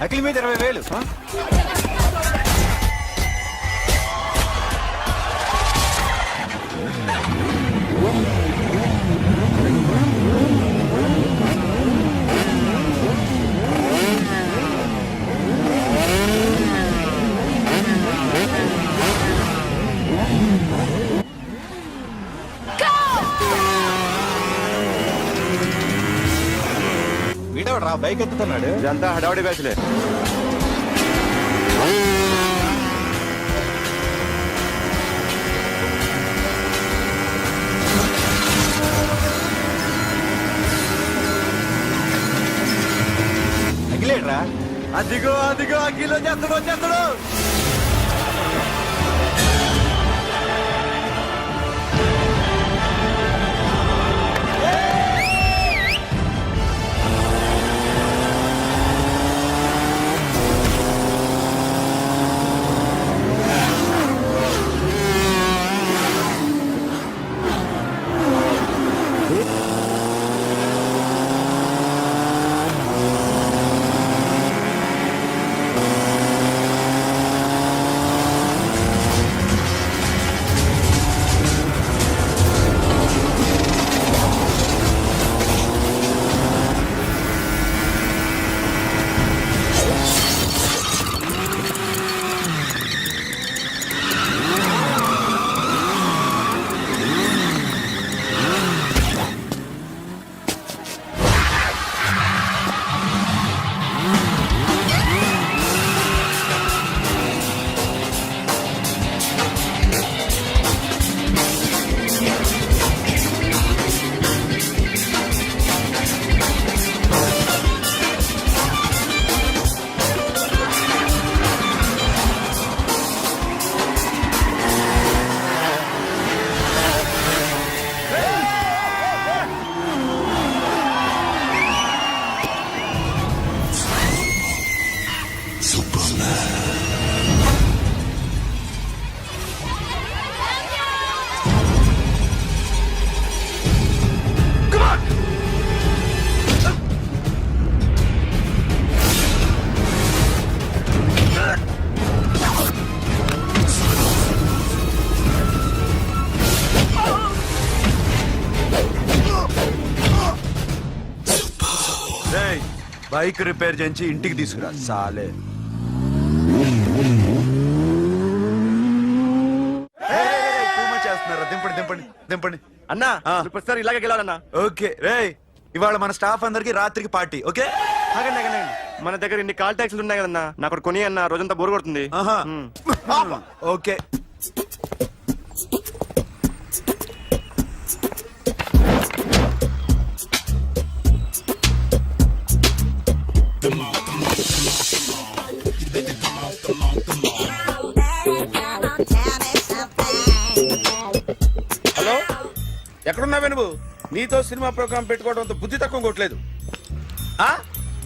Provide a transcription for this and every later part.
అఖిల్ మీద 20,000. వీడవరా బైక్ ఎత్తుతున్నాడు? ఇదంతా హడావడి బ్యాచ్లే. అఖిలేట్రా? అదిగో అదిగో అఖిల్ వచ్చేస్తాడు వచ్చేస్తాడు. బైక్ రిపేర్ చేయించి ఇంటికి తీసుకురా సాలే. చేస్తున్నారా? దింపండి దింపండి దింపండి అన్నా. ప్రతిసారి ఇలాగే గెలాలన్నా. ఓకే రే, ఇవాళ మన స్టాఫ్ అందరికి రాత్రికి పార్టీ. ఓకే మన దగ్గర ఇన్ని కాల్ ట్యాక్సీలు ఉన్నాయి కదన్నా, నాకు కొని అన్న రోజంతా బోర్ కొడుతుంది. ఓకే హలో, ఎక్కడున్నావే నువ్వు? నీతో సినిమా ప్రోగ్రామ్ పెట్టుకోవడంతో బుద్ధి తక్కువ కొట్టలేదు.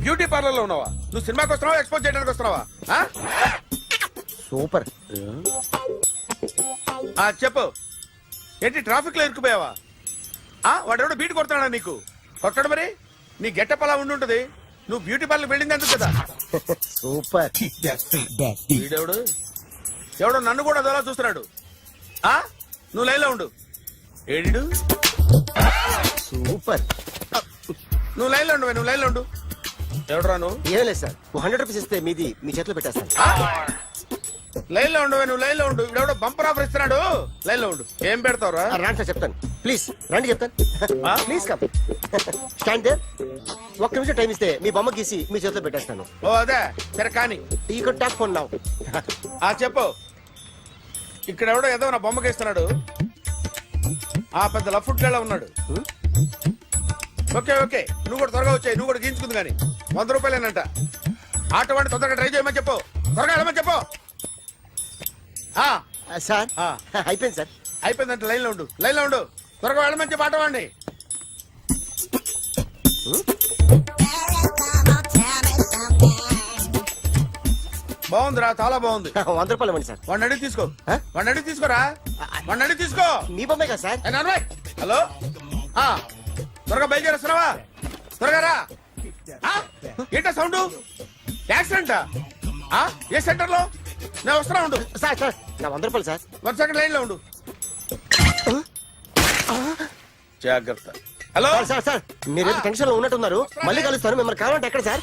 బ్యూటీ పార్లర్ లో ఉన్నావా? నువ్వు సినిమాకి వస్తున్నావా, ఎక్స్పోజ్ చేయడానికి వస్తున్నావా? సూపర్. చెప్పు, ఏంటి ట్రాఫిక్ లో ఇరుక్కుపోయావా? వాడెవడో బీట్ కొడతాడా నీకు? కొట్టడు మరి. నీ గెట్టప్ అలా ఉండుంటది. నువ్వు బ్యూటీ పార్లర్ వెళ్ళింది ఎందుకు కదా? సూపర్. వీడెవడు? ఎవడో నన్ను కూడా అదోలా చూస్తున్నాడు. నువ్వు లైన్లో ఉండు. ఏడు సూపర్. నువ్వు లైన్లో ఉండు, నువ్వు లైన్లో ఉండు. ఎవడరా నువ్వు? ఏం లేదు సార్, 100 రూపీస్ ఇస్తే మీది మీ చేతిలో పెట్టేస్తాను. లైన్లో ఉండు, నువ్వు లైన్లో ఉండు. ఇవిడెవడో బంపర్ ఆఫర్ ఇస్తున్నాడు. లైన్లో ఉండు. ఏం పెడతావురా? రాండి సార్ చెప్తాను. ప్లీజ్ రండి చెప్తాను. Please come. Stand there. ఒక్క నిమిషం టైం ఇస్తే మీ బొమ్మ గీసి మీ చేతిలో పెట్టేస్తాను. ఓ అదే సరే కానీ. ఈ కుడ్ టాక్ ఫోన్ నౌ. చెప్పు. ఇక్కడ ఎవడో ఏదో నా బొమ్మకి ఇస్తున్నాడు. పెద్ద లఫ్ట్ గేళ ఉన్నాడు. ఓకే ఓకే, నువ్వు కూడా త్వరగా వచ్చాయి. నువ్వు కూడా గీంచుకుంది కానీ 100 రూపాయలేనంట. ఆటో వాడిని తొందరగా ట్రై చేయమని చెప్పు. త్వరగా వెళ్ళమని చెప్పు. సార్ అయిపోయింది సార్. అయిపోయిందంట. లైన్లో ఉండు, లైన్లో ఉండు. త్వరగా వెళ్ళమని చెప్పు ఆటో వాడిని. బాగుందిరా, చాలా బాగుంది. 100 రూపాయలు ఇవ్వండి సార్. వాడిని అడిగి తీసుకో. వాడిని అడిగి తీసుకోరా. వాడిని అడిగి తీసుకో. మీ బొమ్మే కదా సార్. హలో, త్వరగా బయలుదేరేస్తున్నావా? త్వరగా రా. ఏంటా సౌండ్? యాక్సిడెంటా ఏ సెంటర్ లో నేను వస్తున్నా ఉండు సార్ సార్ నా 100 రూపాయలు సార్. 1 సెకండ్ లైన్ లో ఉండు జాగ్రత్త. హలో సార్ సార్ సార్ మీరు టెన్షన్ లో ఉన్నట్టున్నారు. మళ్ళీ కలుస్తాను. మిమ్మల్ని కావాలంటే ఎక్కడ సార్?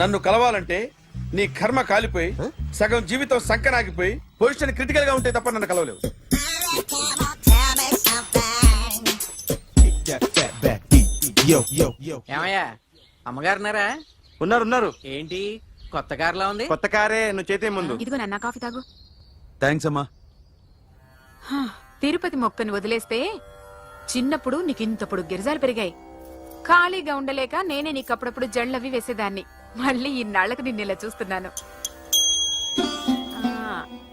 నన్ను కలవాలంటే నీ కర్మ కాలిపోయి సగం జీవితం సంకనాగిపోయి పొజిషన్ క్రిటికల్ గా ఉంటే తప్ప నన్ను కలవలేవు. ఏమయ్యా అమ్మగారున్నారా? ఉన్నారు ఏంటి కొత్త కారులా ఉంది? కొత్త కారే, నువ్వు చేతే ముందు. ఇదిగో నాన్న కాఫీ తాగు. థ్యాంక్స్ అమ్మా. తిరుపతి మొక్కను వదిలేస్తే చిన్నప్పుడు నీకింతప్పుడు గిరిజాలు పెరిగాయి. ఖాళీగా ఉండలేక నేనే నీకు అప్పుడప్పుడు జళ్ళవి వేసేదాన్ని. మళ్ళీ ఇన్నాళ్లకు నిన్ను ఇలా చూస్తున్నాను.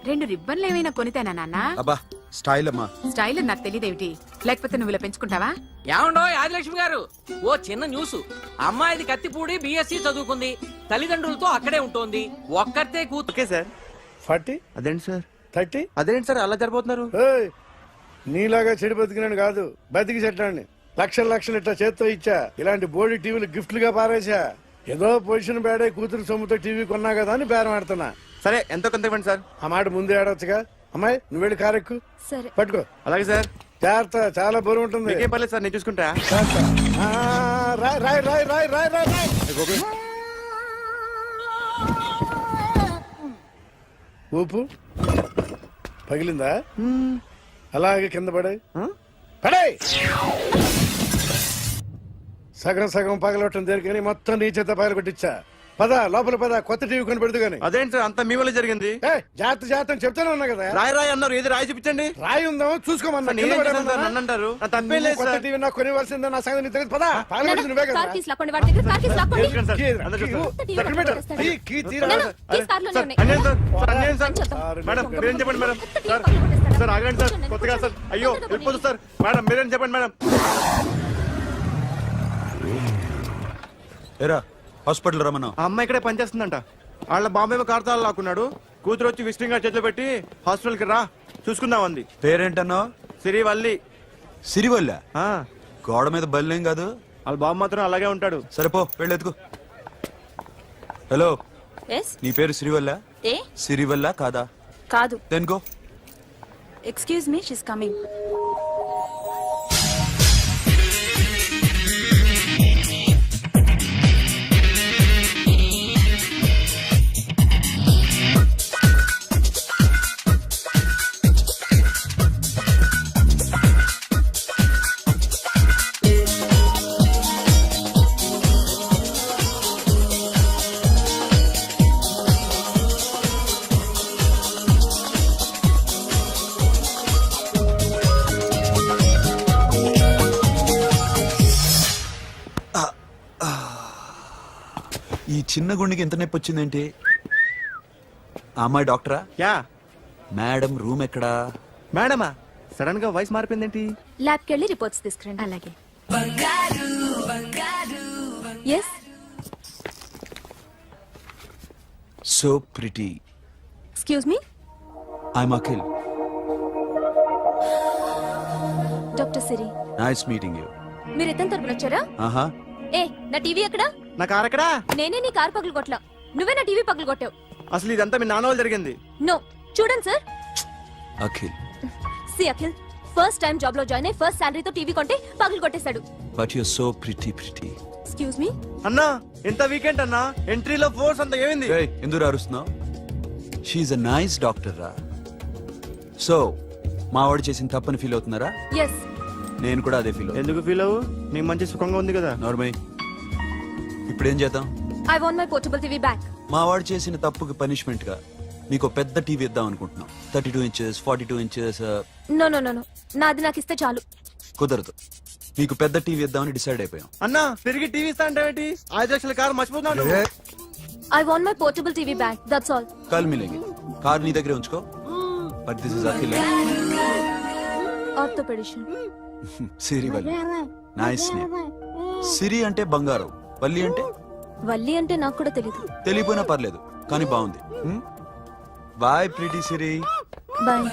2 రిబ్బన్లు ఏమైనా కొనితేనా నాన్న? అబ్బా స్టైల్ అమ్మా. స్టైల్ నాకు తెలియదేమిటి? లేకపోతే నువ్వు ఇలా పెంచుకుంటావా? ఏమండో ఆదిలక్ష్మి గారు, ఓ చిన్న న్యూస్. అమ్మాయిది కత్తిపూడి బిఎస్సి చదువుకుంది, తల్లిదండ్రులతో అక్కడే ఉంటోంది, ఒక్కతే కూతురు. Okay sir. 40 అదేంటి సార్? 30 అదేంటి సార్ అలా జరిపోతున్నారు? నీలాగా చెడు బతికినాను కాదు, బతికి చెట్లాన్ని లక్షలు లక్షలు ఇట్లా చేత్తో ఇచ్చా. ఇలాంటి బోర్డు టీవీలు గిఫ్ట్లుగా పారేసా. ఏదో పొజిషన్ బేడే కూతురు సొమ్ముతో టీవీ కొన్నా కదా అని బేరం ఆడుతున్నా. సరే ఎంతో కొంత ఇవ్వండి సార్. ఆ మాట ముందే ఆడొచ్చుగా. అమ్మాయి నువ్వు వెళ్ళి కారెక్కు. సరే పట్టుకో. అలాగే సార్. జాగ్రత్త, చాలా బరువు ఉంటుంది. మీకేం పర్లేదు సార్, నేను చూసుకుంటా. రాయ్ రాయ్ రాయ్ రాయ్ రాయ్ రాయ్ రాయ్. ఊపు పగిలిందా? అలాగే కింద పడే పడే. సగం సగం పగలవటం దేనికని మొత్తం నీ చేత పగల కొట్టించా. పద లోపల పద, కొత్త టీవీ కొని పెడదు గాని. అదేంటి సార్ అంతా మీ వల్ల జరిగింది? జాగ్రత్త జాగ్రత్త అని చెప్తానే ఉన్నా కదా. రాయి అన్నారు, ఏది రాయి చూపించండి. రాయి ఉందామో చూసుకోమన్నా. నేనేం చేశాను సార్? నన్ను అంటారు. నా తప్పేం లేదు కొత్త సార్. టీవీ నాకు కొనివ్వాల్సిందే. నా సంగతి నీకు తెలియదు. పద పగలబెట్టింది నువ్వే కదా. కార్ కీస్ లాక్కోండి, వాడి దగ్గర కార్ కీస్ లాక్కోండి. ఎందుకండి సార్? కీ, అందరూ కీ, చూస్తారు. ఎక్కడ పెట్టు? కీ, కీ తీరా. నాన్న, కీస్ కార్లోనే సార్, ఉన్నాయి. అన్యాయం సార్. సార్, అన్యాయం సార్. సార్, మేడం మీరేం చెప్పండి మేడం. కొత్త టీవీ సార్ పగలు కొట్టేస్తాడా? సార్ ఆగండి సార్. కొత్తగా సార్. అయ్యో వెళ్ళిపోదు సార్. మేడం మీరేం చెప్పండి మేడం. ఏరా హాస్పిటల్ రమ్మన్నా. ఆ అమ్మాయి ఇక్కడే పనిచేస్తుందంట. వాళ్ళ బాంబేమో కార్తాలు లాక్కున్నాడు. కూతురు వచ్చి విజిటింగ్ కార్డ్ చేతిలో పెట్టి హాస్పిటల్కి రా చూసుకుందాం అంది. పేరేంటన్నావు? సిరివల్లి. సిరివల్ల? ఆ, గోడ మీద బల్లేం కాదు. వాళ్ళ బాబు మాత్రం అలాగే ఉంటాడు. సరిపో వెళ్ళెత్తుకు. హలో, ఎస్ నీ పేరు సిరివల్ల? ఏ సిరివల్ల కాదా? కాదు. Then go. Excuse me, she's coming. ఈ చిన్న గుండెకి ఎంత నొప్పి వచ్చిందేంటి? ఆ అమ్మాయి డాక్టరా? యా. మేడం రూమ్ ఎక్కడా? మేడమా సడన్ గా వాయిస్ మారిపోయిందేంటి? ల్యాబ్కి వెళ్ళి రిపోర్ట్స్ తీసుకురండి. అలాగే. Yes so pretty. Excuse me, I'm Akhil. Doctor Siri. Nice meeting you. మీరు ఇతని తరపున వచ్చారా? ఆహా. ఏ నా టీవీ ఎక్కడా? నా కార్ ఎక్కడా? నేనే నీ కార్ పగలు కొట్టలా, నువ్వే నా టీవీ పగలు కొట్టావు. అసలు ఇదంతా మీ నాన్న వాళ్ళు జరిగింది. నో, చూడండి సార్. అఖిల్. సి అఖిల్, ఫస్ట్ టైం జాబ్ లో జాయిన్ అయ్యి ఫస్ట్ సాలరీతో టీవీ కొంటే పగలు కొట్టేశాడు. But you so pretty pretty. Excuse me. అన్నా ఎంత వీకెండ్ అన్నా, ఎంట్రీలో ఫోర్స్ అంత ఏమైంది? ఏయ్, ఎందుకు అరుస్తున్నావు? షీఈ్ అ నైస్ డాక్టర్ రా. సో మావాడు చేసిన తప్పని ఫీల్ అవుతున్నారా? ఎస్. నేను కూడా అదే ఫీల్. ఎందుకు ఫీల్ అవ్వు? నీకు మంచి సుఖంగా ఉంది కదా. నార్మల్. ఇప్పుడు ఏం చేద్దాం? I want my portable TV back. మావాడు చేసిన తప్పుకి పనిష్మెంట్ గా మీకు పెద్ద టీవీ ఇద్దాం అనుకుంటున్నాం. 32 inches 42 inches. No no no no, నాది నాకు ఇస్తే చాలు. కుదరదు. మీకు పెద్ద టీవీ ఇద్దామని డిసైడ్ అయిపోయాం. అన్నా తిరిగి టీవీ ఇస్తా అంటే 5 లక్షల కారు మర్చిపోతున్నాడు. I want my portable TV back, that's all. కల్ మిలేంగి. కార్ నీ దగ్గరే ఉంచుకో. But this is Akhil. Orthopaedician. Siri Valli. Nice name. Siri అంటే బంగారం, వల్లి అంటే? వల్లి అంటే నాకు కూడా తెలీదు. తెలియపోయినా పర్లేదు, కానీ బాగుంది. Bye pretty Siri. Bye.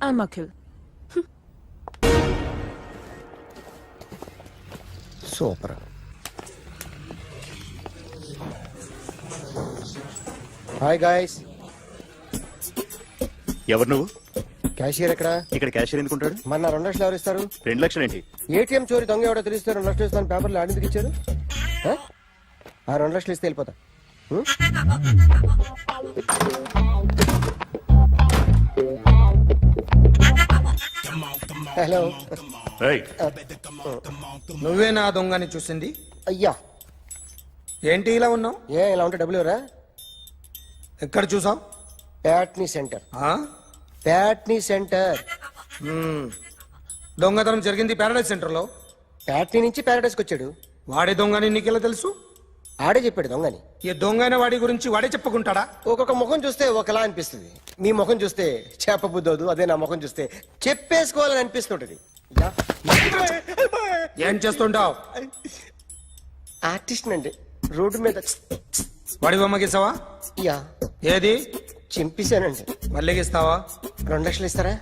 I'm Akhil. Super. Hi guys. ఎవరు నువ్వు? క్యాషియర్ ఎక్కడ? ఇక్కడ క్యాషియర్ ఎందుకుంటాడు? మన 2 లక్షలు ఎవరు ఇస్తారు? 2 లక్షలు ఏంటి? ఏటీఎం చోరీ దొంగ ఎవడో తెలిస్తే 2 లక్షలు ఇస్తాను పేపర్లు ఆడిందుకు ఇచ్చారు. ఆ 2 లక్షలు ఇస్తే వెళ్ళిపోతా. హలో. ఏయ్, నువ్వే నా దొంగని చూసింది? అయ్యా, ఏంటి ఇలా ఉన్నావు? ఇలా ఉంటే డబ్బులు ఎవరా? ఎక్కడ చూసావు? ప్యాట్నీ సెంటర్. ప్యాట్నీ సెంటర్. దొంగతనం జరిగింది ప్యారడైజ్ సెంటర్ లో. ప్యాట్నీ నుంచి ప్యారడైస్కి వచ్చాడు. వాడే దొంగని నీకెలా తెలుసు? ఆడే చెప్పాడు దొంగని. ఈ దొంగైన వాడి గురించి వాడే చెప్పుకుంటాడా? ఒక్కొక్క ముఖం చూస్తే ఒకలా అనిపిస్తుంది. మీ ముఖం చూస్తే చేపబుద్దోదు, అదే నా ముఖం చూస్తే చెప్పేసుకోవాలని అనిపిస్తుంటది. ఏం చేస్తుంటావు? ఆర్టిస్ట్ అండి. రోడ్డు మీద వాడి బొమ్మ గీసావా? యా, ఏది? చింపేశానండి. మళ్ళీ గీస్తావా? 2 లక్షలు ఇస్తారా?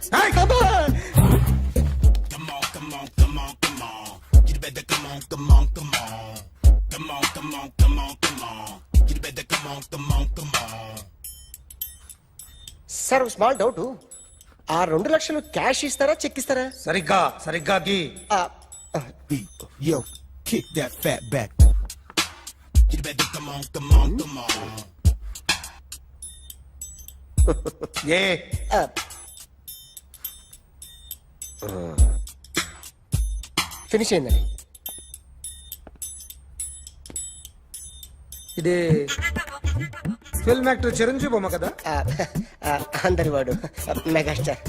సార్ స్మాల్ డౌట్, ఆ 2 లక్షలు క్యాష్ ఇస్తారా చెక్ ఇస్తారా? సరిగ్గా సరిగ్గా గీ. Yo, kick that fat back. You better come on. A finish అయిందండి. ఇది ఫిల్మ్ యాక్టర్ చిరంజీవి బొమ్మ కదా? అందరి వాడు మెగాస్టార్.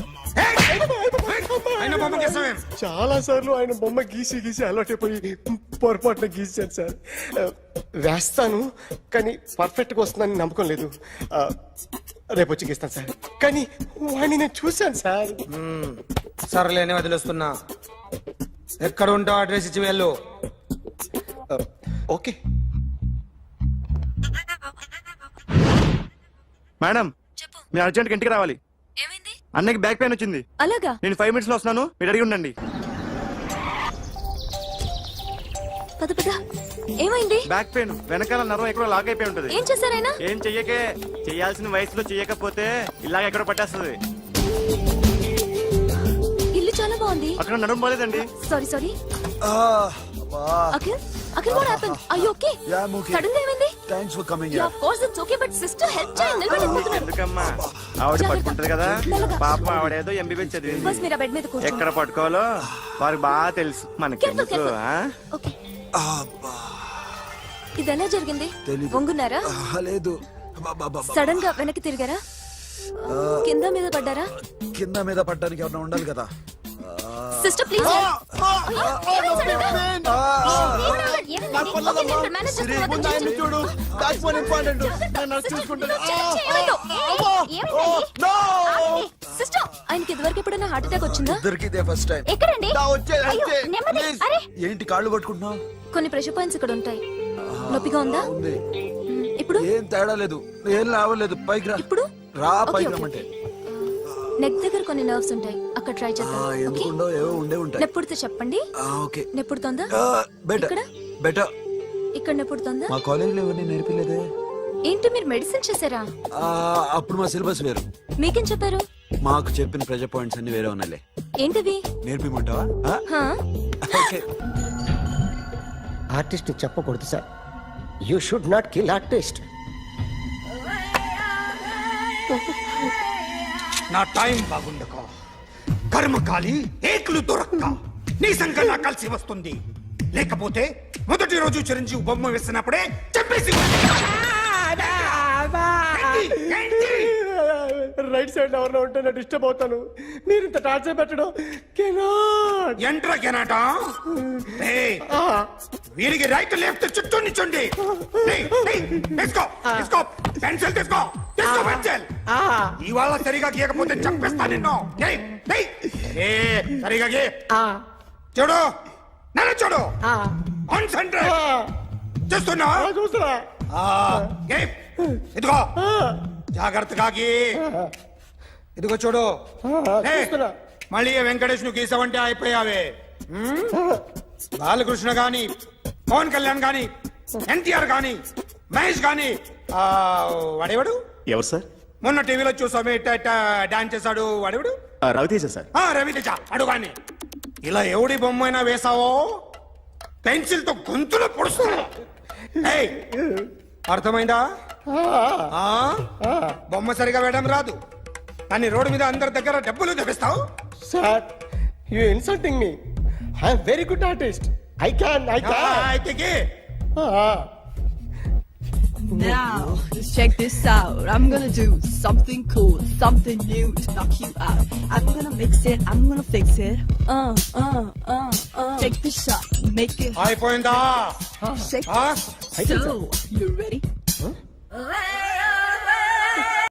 ఆయన బొమ్మ గీసావేం? చాలా సార్లు ఆయన బొమ్మ గీసి గీసి అలవాటైపోయి పొరపాటున గీసాను సార్. వేస్తాను కానీ పర్ఫెక్ట్గా వస్తుందని నమ్మకం లేదు. రేపు వచ్చి గీస్తాను సార్. కానీ వాడిని నేను చూశాను సార్. సర్లేని వదిలేస్తున్నా. ఎక్కడ ఉంటావు అడ్రస్ ఇచ్చి వెళ్ళు. ఓకే మేడం, మీరు అర్జెంట్ ఇంటికి రావాలి. అన్నకి బ్యాక్ పెయిన్ వచ్చింది. అలాగా? నేను 5 minutes లో వస్తున్నాను, మీరు అడిగి ఉండండి. పద పద. ఏమైంది? బ్యాక్ పెయిన్, వెనకాల నరం ఎక్కడో లాక్ అయిపోయి ఉంటది. ఏం చేశారైనా? ఏం చెయ్యకే, చెయ్యాల్సిన వయసులో చెయ్యకపోతే ఇలాగ ఎక్కడో పట్టేస్తుంది. ఇల్లు చాలా బాగుంది. అక్కడ నడుము పోలేదండి. Sorry. Akhil what happened? Are you okay? Yeah, I'm okay. Suddenly ఏమైంది? Thanks for coming. Yeah, of course it's okay, but sister help చేయండి. నిలబడిపోతున్నారు. ఎందుకమ్మా, ఆవిడ పట్టుకుంటది కదా. పాపం ఆవిడేదో ఎంబీబీ చదివింది. బస్ మీరు ఆ బెడ్ మీద కూర్చోండి. ఎక్కడ పట్టుకోవాలో వారికి బాగా తెలుసు. మనకెందుకు? Careful. Okay. ఇది ఎలా జరిగింది? వంగున్నారా? లేదు, సడన్ గా వెనక్కి తిరిగారా? కింద మీద పడ్డారా? కింద మీద పడ్డానికి ఎవరైనా ఉండాలి కదా. Sister please. సిస్టర్, ఆయనకి ఇదివరకు ఎప్పుడైనా హార్ట్ అటాక్ వచ్చిందా? ఇద్దరికి ఇదే ఫస్ట్ టైం. ఎక్కడండి? అయ్యో, నెమ్మది. అరే, ఏంటి కాళ్ళు పట్టుకుంటున్నావు? కొన్ని ప్రెషర్ పాయింట్స్ ఇక్కడ ఉంటాయి. నొప్పిగా ఉందా? ఉంది. ఇప్పుడు ఏం తేడా లేదు, ఏం లావలేదు. పైకి రా. ఇప్పుడు రా, Okay, పైకి okay. రమ్మంటే. నెక్ దగ్గర కొన్ని నర్వ్స్ ఉంటాయి, అక్కడ ట్రై చేద్దాం. ఓకే? ఎందుకుండో ఏవో ఉండే ఉంటాయి. నెప్పుడుతో చెప్పండి. ఓకే. నెప్పుడుతోందా? బెటర్ ఇక్కడ? బెటర్. ఇక్కడ నెప్పుడుతోందా? మా కాలేజీలో ఎవరిని నేర్పిలేదే. ఏంటి మీరు మెడిసిన్ చేశారా? అప్పుడు మా సిలబస్ వేరు. మీకేం చెప్పారు? మాకు చెప్పిన ప్రెజర్ పాయింట్స్ అన్ని వేరే ఉన్నాయిలే. ఏంటివి? నేర్పిమంటావా? హా? ఓకే. ఆర్టిస్ట్ చెప్పకూడదు sir. You should not kill artist. నా టైం బాగుండక కర్మకాలి ఏకులు దొరక్క నీ సంగల్లా కలిసి వస్తుంది. లేకపోతే మొదటి రోజు చిరంజీవి బొమ్మ వేసినప్పుడే చెప్పేసి రైట్ సైడ్ ఎవరిలో ఉంటే నేను డిస్టర్బ్ అవుతాను. మీరు ఇంత టార్చర్ పెట్టడం ఎంట్రా కెనాట. వీరికి రైట్ లెఫ్ట్ చుట్టూ నిచ్చండి. తీసుకో పెన్సిల్, తీసుకో పెన్సిల్. ఇవాళ సరిగా గీయకపోతే చంపేస్తా నిన్ను. సరిగా గీ. చూడు, నన్ను చూడు. కాన్సంట్రేట్ చేస్తున్నా. ఇదిగో జాగ్రత్తగా గీ. ఇదిగో చూడు. మళ్ళీ వెంకటేష్ ను గీసావంటే అయిపోయావే. బాలకృష్ణ గాని, పవన్ కళ్యాణ్ గాని, ఎన్టీఆర్ గాని, మహేష్ గాని, వాడేవాడు ఎవరు సార్? మొన్న టీవీలో చూసామే డాన్స్ చేశాడు వాడెవడు రవితేజ సార్. రవితేజ అడుగాని ఇలా ఎవడి బొమ్మ అయినా వేసావో పెన్సిల్ తో గొంతులో పొడుస్తున్నా ఏయ్, అర్థమైందా? ఆ? బొమ్మ సరిగా వేయడం రాదు కానీ రోడ్డు మీద అందరి దగ్గర డబ్బులు తెప్పిస్తావు. Sir you insulting me. I'm very good artist. I can అయితే Now, just check this out. I'm gonna do something cool, something new to knock you out. I'm gonna mix it, I'm gonna fix it. Take the shot, make it hot. అయిపోయిందా? Shake ఆ? So, you ready?